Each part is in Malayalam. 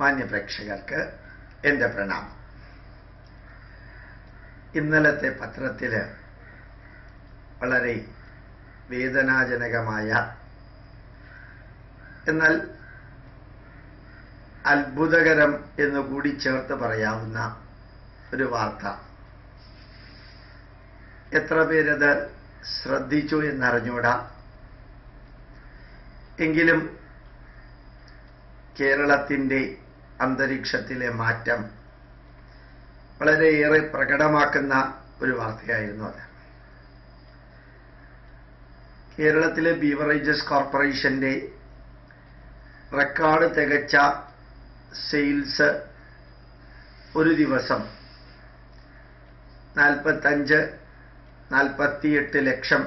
മാന്യപ്രേക്ഷകർക്ക് എൻ്റെ പ്രണാമം. ഇന്നലത്തെ പത്രത്തിൽ വളരെ വേദനാജനകമായ എന്നാൽ അത്ഭുതകരം എന്നുകൂടി ചേർത്ത് പറയാവുന്ന ഒരു വാർത്ത. എത്ര പേരത് ശ്രദ്ധിച്ചു എന്നറിഞ്ഞൂടാ. എങ്കിലും കേരളത്തിൻ്റെ അന്തരീക്ഷത്തിലെ മാറ്റം വളരെയേറെ പ്രകടമാക്കുന്ന ഒരു വാർത്തയായിരുന്നു അത്. കേരളത്തിലെ ബീവറേജസ് കോർപ്പറേഷന്റെ റെക്കോർഡ് തികച്ച സെയിൽസ് ഒരു ദിവസം 45-48 ലക്ഷം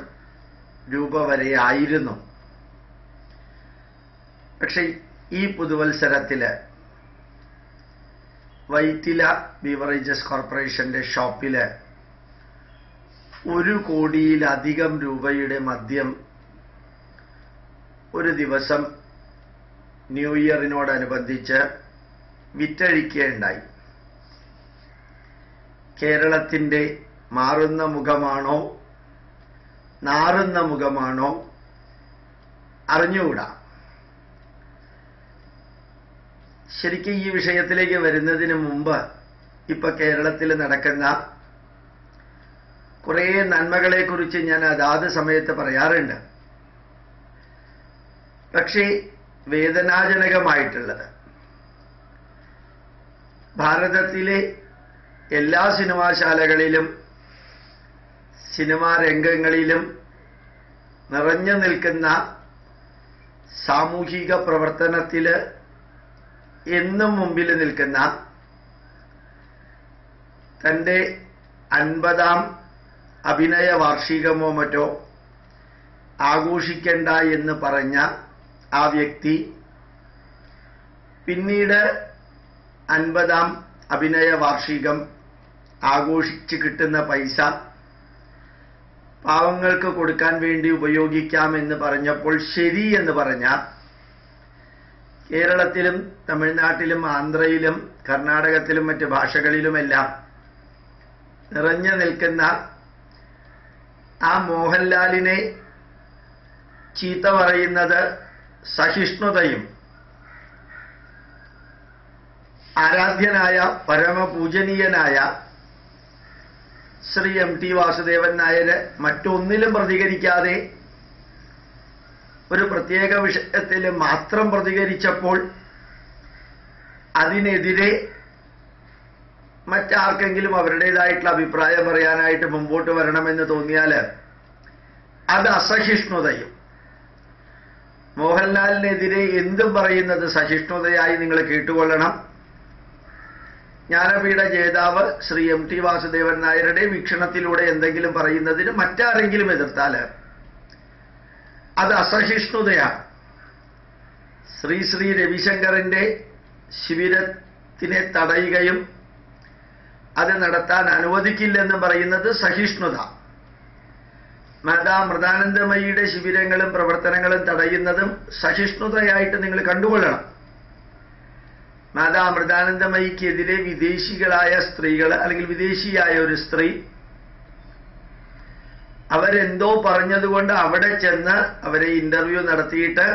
രൂപ വരെ ആയിരുന്നു. പക്ഷെ ഈ പുതുവത്സരത്തിൽ വൈറ്റില ബീവറേജസ് കോർപ്പറേഷന്റെ ഷോപ്പിൽ 1 കോടിയിലധികം രൂപയുടെ മദ്യം ഒരു ദിവസം ന്യൂ ഇയറിനോടനുബന്ധിച്ച് വിറ്റഴിക്കുകയുണ്ടായി. കേരളത്തിൻ്റെ മാറുന്ന മുഖമാണോ നാറുന്ന മുഖമാണോ അറിഞ്ഞുകൂടാ. ശരിക്കും ഈ വിഷയത്തിലേക്ക് വരുന്നതിന് മുമ്പ് ഇപ്പൊ കേരളത്തിൽ നടക്കുന്ന കുറേ നന്മകളെക്കുറിച്ച് ഞാൻ അതാത് സമയത്ത് പറയാറുണ്ട്. പക്ഷേ വേദനാജനകമായിട്ടുള്ളത് ഭാരതത്തിലെ എല്ലാ സിനിമാശാലകളിലും സിനിമാ രംഗങ്ങളിലും നിറഞ്ഞു നിൽക്കുന്ന സാമൂഹിക പ്രവർത്തനത്തിൽ എന്നും മുമ്പിൽ നിൽക്കുന്ന തൻ്റെ 50ാം അഭിനയ വാർഷികമോ മറ്റോ ആഘോഷിക്കേണ്ട എന്ന് പറഞ്ഞ ആ വ്യക്തി പിന്നീട് 50ാം അഭിനയ വാർഷികം ആഘോഷിച്ച് കിട്ടുന്ന പൈസ പാവങ്ങൾക്ക് കൊടുക്കാൻ വേണ്ടി ഉപയോഗിക്കാമെന്ന് പറഞ്ഞപ്പോൾ ശരി എന്ന് പറഞ്ഞ കേരളത്തിലും തമിഴ്നാട്ടിലും ആന്ധ്രയിലും കർണാടകത്തിലും മറ്റ് ഭാഷകളിലുമെല്ലാം നിറഞ്ഞു നിൽക്കുന്ന ആ മോഹൻലാലിനെ ചീത്ത പറയുന്നത് സഹിഷ്ണുതയും ആരാധ്യനായ പരമപൂജനീയനായ ശ്രീ MT വാസുദേവൻ നായർ മറ്റൊന്നിലും പ്രതികരിക്കാതെ ഒരു പ്രത്യേക വിഷയത്തിൽ മാത്രം പ്രതികരിച്ചപ്പോൾ അതിനെതിരെ മറ്റാർക്കെങ്കിലും അവരുടേതായിട്ടുള്ള അഭിപ്രായം പറയാനായിട്ട് മുമ്പോട്ട് വരണമെന്ന് തോന്നിയാൽ അത് അസഹിഷ്ണുതയും. മോഹൻലാലിനെതിരെ എന്തും പറയുന്നത് സഹിഷ്ണുതയായി നിങ്ങൾ കേട്ടുകൊള്ളണം. ജ്ഞാനപീഠ ജേതാവ് ശ്രീ MT വാസുദേവൻ നായരുടെ വീക്ഷണത്തിലൂടെ എന്തെങ്കിലും പറയുന്നതിന് മറ്റാരെങ്കിലും എതിർത്താൽ അത് അസഹിഷ്ണുതയാണ്. ശ്രീ രവിശങ്കറിന്റെ ശിബിരത്തിനെ തടയുകയും അത് നടത്താൻ അനുവദിക്കില്ലെന്ന് പറയുന്നത് സഹിഷ്ണുത. മാതാ മൃതാനന്ദമയിയുടെ ശിബിരങ്ങളും പ്രവർത്തനങ്ങളും തടയുന്നതും സഹിഷ്ണുതയായിട്ട് നിങ്ങൾ കണ്ടുകൊള്ളണം. മാതാ മൃതാനന്ദമയിക്കെതിരെ വിദേശികളായ സ്ത്രീകൾ അല്ലെങ്കിൽ വിദേശിയായ ഒരു സ്ത്രീ അവരെന്തോ പറഞ്ഞതുകൊണ്ട് അവിടെ ചെന്ന് അവരെ ഇന്റർവ്യൂ നടത്തിയിട്ട്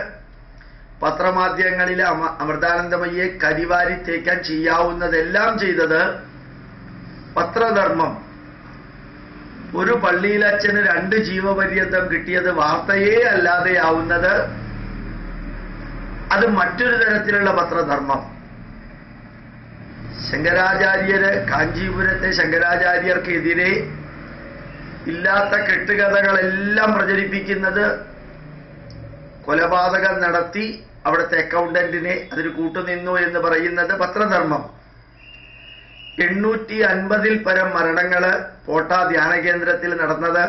പത്രമാധ്യമങ്ങളിൽ അമൃതാനന്ദമയിയെ കരിവാരി തേക്കാൻ ചെയ്യാവുന്നതെല്ലാം ചെയ്തത് പത്രധർമ്മം. ഒരു പള്ളിയിലച്ഛന് 2 ജീവപര്യന്തം കിട്ടിയത് വാർത്തയേ അല്ലാതെയാവുന്നത് അത് മറ്റൊരു തരത്തിലുള്ള പത്രധർമ്മം. ശങ്കരാചാര്യര് കാഞ്ചീപുരത്തെ ശങ്കരാചാര്യർക്കെതിരെ ഇല്ലാത്ത കെട്ടുകഥകളെല്ലാം പ്രചരിപ്പിക്കുന്നത് കൊലപാതകം നടത്തി അവിടുത്തെ അക്കൗണ്ടന്റിനെ അതിന് കൂട്ടുനിന്നു എന്ന് പറയുന്നത് പത്രധർമ്മം. 850-ൽ പരം മരണങ്ങള് പോട്ട ധ്യാന കേന്ദ്രത്തിൽ നടന്നത്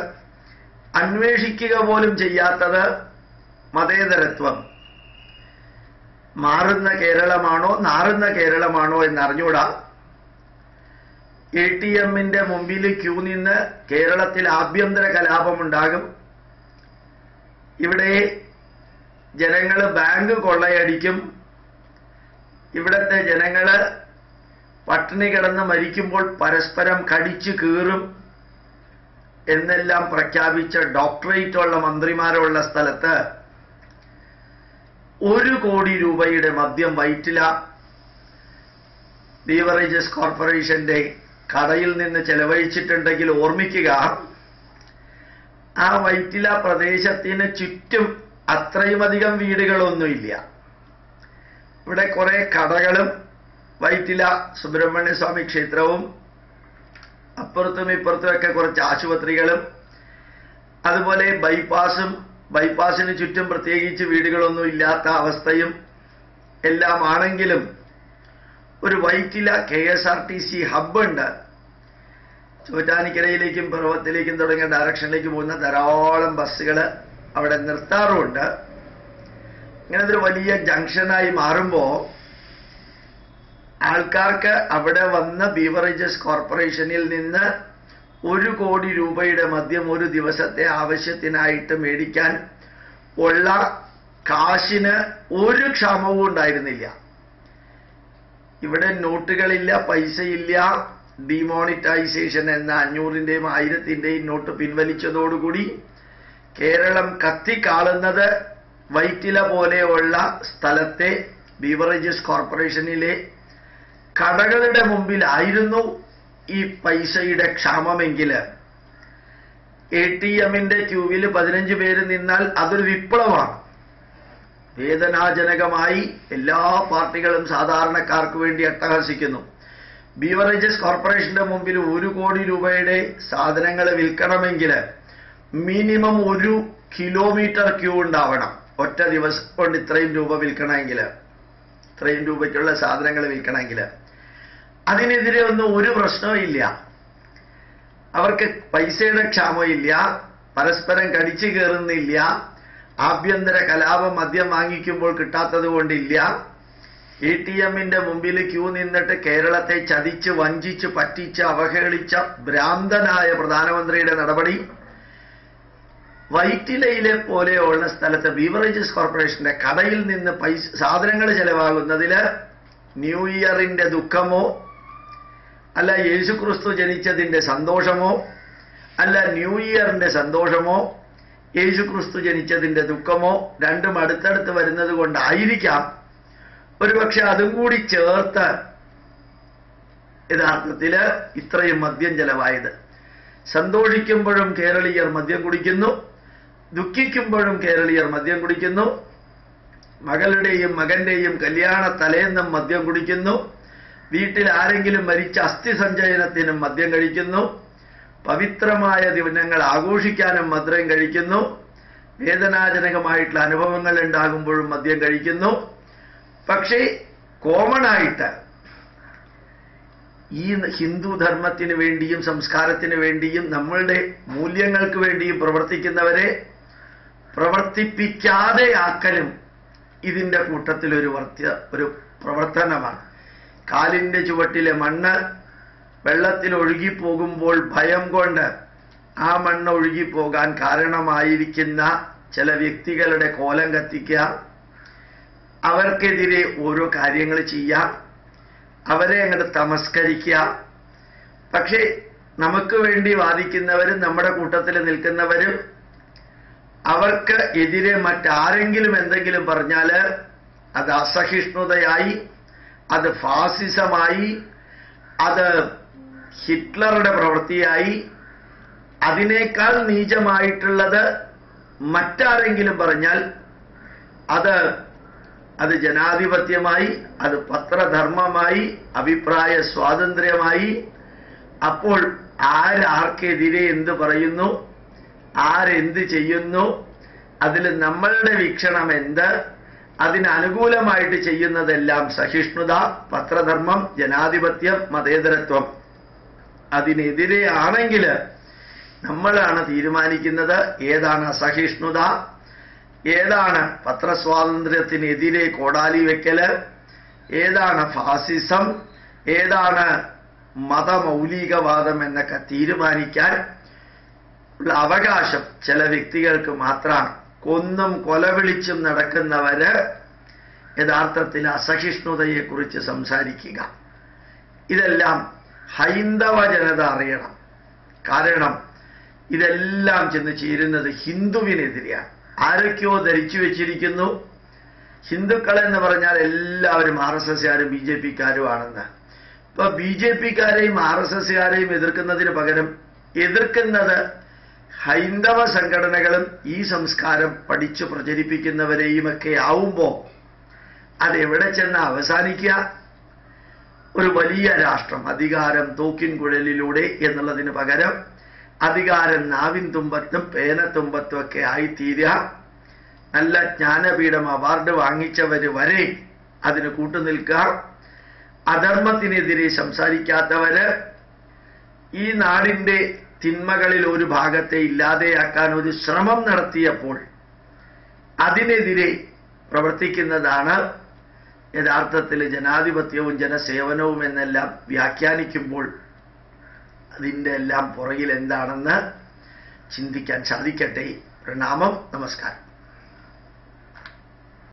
അന്വേഷിക്കുക പോലും ചെയ്യാത്തത് മതേതരത്വം. മാറുന്ന കേരളമാണോ നാറുന്ന കേരളമാണോ എന്നറിഞ്ഞൂടാ. ATMന്റെ മുമ്പിൽ ക്യൂ നിന്ന് കേരളത്തിൽ ആഭ്യന്തര കലാപമുണ്ടാകും. ഇവിടെ ജനങ്ങൾ ബാങ്ക് കൊള്ളയടിക്കും, ഇവിടത്തെ ജനങ്ങള് പട്ടിണി കിടന്ന് മരിക്കുമ്പോൾ പരസ്പരം കടിച്ചു കീറും എന്നെല്ലാം പ്രഖ്യാപിച്ച ഡോക്ടറേറ്റുള്ള മന്ത്രിമാരുള്ള സ്ഥലത്ത് 1 കോടി രൂപയുടെ മദ്യം വൈറ്റില ബീവറേജസ് കോർപ്പറേഷന്റെ കടയിൽ നിന്ന് ചെലവഴിച്ചിട്ടുണ്ടെങ്കിൽ ഓർമ്മിക്കുക, ആ വൈറ്റില പ്രദേശത്തിന് ചുറ്റും അത്രയുമധികം വീടുകളൊന്നുമില്ല. ഇവിടെ കുറെ കടകളും വൈറ്റില സുബ്രഹ്മണ്യ സ്വാമി ക്ഷേത്രവും അപ്പുറത്തും ഇപ്പുറത്തുമൊക്കെ കുറച്ച് ആശുപത്രികളും അതുപോലെ ബൈപ്പാസിന് ചുറ്റും പ്രത്യേകിച്ച് വീടുകളൊന്നും ഇല്ലാത്ത അവസ്ഥയും എല്ലാം ആണെങ്കിലും ഒരു വൈറ്റില KSRTC ഹബ്ബുണ്ട്. ചോറ്റാനിക്കരയിലേക്കും പർവ്വത്തിലേക്കും തുടങ്ങിയ ഡയറക്ഷനിലേക്ക് പോകുന്ന ധാരാളം ബസ്സുകൾ അവിടെ നിർത്താറുമുണ്ട്. ഇങ്ങനത്തെ ഒരു വലിയ ജംഗ്ഷനായി മാറുമ്പോൾ ആൾക്കാർക്ക് അവിടെ വന്ന് ബീവറേജസ് കോർപ്പറേഷനിൽ നിന്ന് 1 കോടി രൂപയുടെ മദ്യം ഒരു ദിവസത്തെ ആവശ്യത്തിനായിട്ട് മേടിക്കാൻ ഉള്ള കാശിന് ഒരു ക്ഷാമവും ഉണ്ടായിരുന്നില്ല. ഇവിടെ നോട്ടുകളില്ല, പൈസയില്ല. ഡിമോണിറ്റൈസേഷൻ എന്ന 500-ന്റെയും 1000-ന്റെയും നോട്ട് പിൻവലിച്ചതോടുകൂടി കേരളം കത്തിക്കാളുന്നത് വൈറ്റില പോലെയുള്ള സ്ഥലത്തെ ബീവറേജസ് കോർപ്പറേഷനിലെ കടകളുടെ മുമ്പിലായിരുന്നു ഈ പൈസയുടെ ക്ഷാമമെങ്കിൽ ATMന്റെ ക്യൂവിൽ 15 പേര് നിന്നാൽ അതൊരു വിപ്ലവമാണ്. വേദനാജനകമായി എല്ലാ പാർട്ടികളും സാധാരണക്കാർക്ക് വേണ്ടി അട്ടഹസിക്കുന്നു. ബീവറേജസ് കോർപ്പറേഷന്റെ മുമ്പിൽ 1 കോടി രൂപയുടെ സാധനങ്ങൾ വിൽക്കണമെങ്കിൽ മിനിമം 1 കിലോമീറ്റർ ക്യൂ ഉണ്ടാവണം. ഒറ്റ ദിവസം കൊണ്ട് ഇത്രയും രൂപ വിൽക്കണമെങ്കിൽ, ഇത്രയും രൂപയ്ക്കുള്ള സാധനങ്ങൾ വിൽക്കണമെങ്കിൽ. അതിനെതിരെ ഒന്നും ഒരു പ്രശ്നവും ഇല്ല. അവർക്ക് പൈസയുടെ ക്ഷാമമില്ല, പരസ്പരം കടിച്ചു കയറുന്നില്ല, ആഭ്യന്തര കലാപം മദ്യം വാങ്ങിക്കുമ്പോൾ കിട്ടാത്തത് കൊണ്ടില്ല. ATMന്റെ മുമ്പിൽ ക്യൂ നിന്നിട്ട് കേരളത്തെ ചതിച്ച് വഞ്ചിച്ച് പറ്റിച്ച് അവഹേളിച്ച ഭ്രാന്തനായ പ്രധാനമന്ത്രിയുടെ നടപടി വൈറ്റിലയിലെ പോലെയുള്ള സ്ഥലത്ത് ബീവറേജസ് കോർപ്പറേഷന്റെ കടയിൽ നിന്ന് സാധനങ്ങൾ ചെലവാകുന്നതിൽ ന്യൂ ഇയറിന്റെ ദുഃഖമോ അല്ല യേശുക്രിസ്തു ജനിച്ചതിന്റെ സന്തോഷമോ അല്ല ന്യൂ ഇയറിന്റെ സന്തോഷമോ യേശുക്രിസ്തു ജനിച്ചതിന്റെ ദുഃഖമോ രണ്ടും അടുത്തടുത്ത് വരുന്നത് കൊണ്ടായിരിക്കാം ഒരുപക്ഷെ അതും കൂടി ചേർത്ത് യഥാർത്ഥത്തിൽ ഇത്രയും മദ്യം ചെലവായത്. സന്തോഷിക്കുമ്പോഴും കേരളീയർ മദ്യം കുടിക്കുന്നു, ദുഃഖിക്കുമ്പോഴും കേരളീയർ മദ്യം കുടിക്കുന്നു. മകളുടെയും മകന്റെയും കല്യാണ തലേന്നും മദ്യം കുടിക്കുന്നു. വീട്ടിൽ ആരെങ്കിലും മരിച്ച അസ്ഥി സഞ്ചയനത്തിനും മദ്യം കഴിക്കുന്നു. പവിത്രമായ ദിനങ്ങൾ ആഘോഷിക്കാനും മദ്യം കഴിക്കുന്നു. വേദനാജനകമായിട്ടുള്ള അനുഭവങ്ങൾ ഉണ്ടാകുമ്പോഴും മദ്യം കഴിക്കുന്നു. പക്ഷേ കോമൺ ആയിട്ട് ഈ ഹിന്ദു ധർമ്മത്തിന് വേണ്ടിയും സംസ്കാരത്തിന് വേണ്ടിയും നമ്മളുടെ മൂല്യങ്ങൾക്ക് വേണ്ടിയും പ്രവർത്തിക്കുന്നവരെ പ്രവർത്തിപ്പിക്കാതെ ആക്കലും ഇതിന്റെ കൂട്ടത്തിൽ ഒരു പ്രവർത്തനമാണ്. കാലിന്റെ ചുവട്ടിലെ മണ്ണ് വെള്ളത്തിൽ ഒഴുകിപ്പോകുമ്പോൾ ഭയം കൊണ്ട് ആ മണ്ണ് ഒഴുകിപ്പോകാൻ കാരണമായിരിക്കുന്ന ചില വ്യക്തികളുടെ കോലം കത്തിക്കുക, അവർക്കെതിരെ ഓരോ കാര്യങ്ങൾ ചെയ്യാം, അവരെ അങ്ങോട്ട് തമസ്കരിക്കുക. പക്ഷേ നമുക്ക് വേണ്ടി വാദിക്കുന്നവരും നമ്മുടെ കൂട്ടത്തിൽ നിൽക്കുന്നവരും അവർക്ക് എതിരെ മറ്റാരെങ്കിലും എന്തെങ്കിലും പറഞ്ഞാൽ അത് അസഹിഷ്ണുതയായി, അത് ഫാസിസമായി, അത് ഹിറ്റ്ലറുടെ പ്രവൃത്തിയായി, അതിനേക്കാൾ നീചമായിട്ടുള്ളത് മറ്റാരെങ്കിലും പറഞ്ഞാൽ അത് ജനാധിപത്യമായി, അത് പത്രധർമ്മമായി, അഭിപ്രായ സ്വാതന്ത്ര്യമായി. അപ്പോൾ ആർക്കെതിരെ എന്ത് പറയുന്നു, ആരെന്ത് ചെയ്യുന്നു, അതിൽ നമ്മളുടെ വീക്ഷണം എന്ത്, അതിനനുകൂലമായിട്ട് ചെയ്യുന്നതെല്ലാം സഹിഷ്ണുത, പത്രധർമ്മം, ജനാധിപത്യം, മതേതരത്വം. അതിനെതിരെ ആണെങ്കിൽ നമ്മളാണ് തീരുമാനിക്കുന്നത് ഏതാണ് അസഹിഷ്ണുത, ഏതാണ് പത്രസ്വാതന്ത്ര്യത്തിനെതിരെ കോടാലി വെക്കല്, ഏതാണ് ഫാസിസം, ഏതാണ് മതമൗലികവാദം എന്നൊക്കെ തീരുമാനിക്കാൻ ഉള്ള അവകാശം ചില വ്യക്തികൾക്ക് മാത്രമാണ്. കൊന്നും കൊലവിളിച്ചും നടക്കുന്നവര് യഥാർത്ഥത്തിൽ അസഹിഷ്ണുതയെക്കുറിച്ച് സംസാരിക്കുക. ഇതെല്ലാം ഹൈന്ദവ ജനത അറിയണം. കാരണം ഇതെല്ലാം ചെന്ന് ചേരുന്നത് ഹിന്ദുവിനെതിരെയാണ്. ആരൊക്കെയോ ധരിച്ചു വെച്ചിരിക്കുന്നു ഹിന്ദുക്കളെന്ന് പറഞ്ഞാൽ എല്ലാവരും RSSകാരും BJPക്കാരും ആണെന്ന്. ഇപ്പൊ BJPക്കാരെയും RSSകാരെയും എതിർക്കുന്നതിന് പകരം എതിർക്കുന്നത് ഹൈന്ദവ സംഘടനകളും ഈ സംസ്കാരം പഠിച്ചു പ്രചരിപ്പിക്കുന്നവരെയുമൊക്കെ ആവുമ്പോൾ അതെവിടെ ചെന്ന് അവസാനിക്കുക? ഒരു വലിയ രാഷ്ട്രം അധികാരം തോക്കിൻ കുഴലിലൂടെ എന്നുള്ളതിന് പകരം അധികാരം നാവിൻ തുമ്പത്തും പേനത്തുമ്പത്തും ഒക്കെ ആയിത്തീരുക. നല്ല ജ്ഞാനപീഠം അവാർഡ് വാങ്ങിച്ചവർ വരെ അതിന് കൂട്ടുനിൽക്കുക. അധർമ്മത്തിനെതിരെ സംസാരിക്കാത്തവര് ഈ നാടിന്റെ തിന്മകളിൽ ഒരു ഭാഗത്തെ ഇല്ലാതെയാക്കാൻ ഒരു ശ്രമം നടത്തിയപ്പോൾ അതിനെതിരെ പ്രവർത്തിക്കുന്നതാണ് യഥാർത്ഥത്തിൽ ജനാധിപത്യവും ജനസേവനവും എന്നെല്ലാം വ്യാഖ്യാനിക്കുമ്പോൾ അതിൻ്റെ എല്ലാം പുറകിൽ എന്താണെന്ന് ചിന്തിക്കാൻ സാധിക്കട്ടെ. പ്രണാമം, നമസ്കാരം.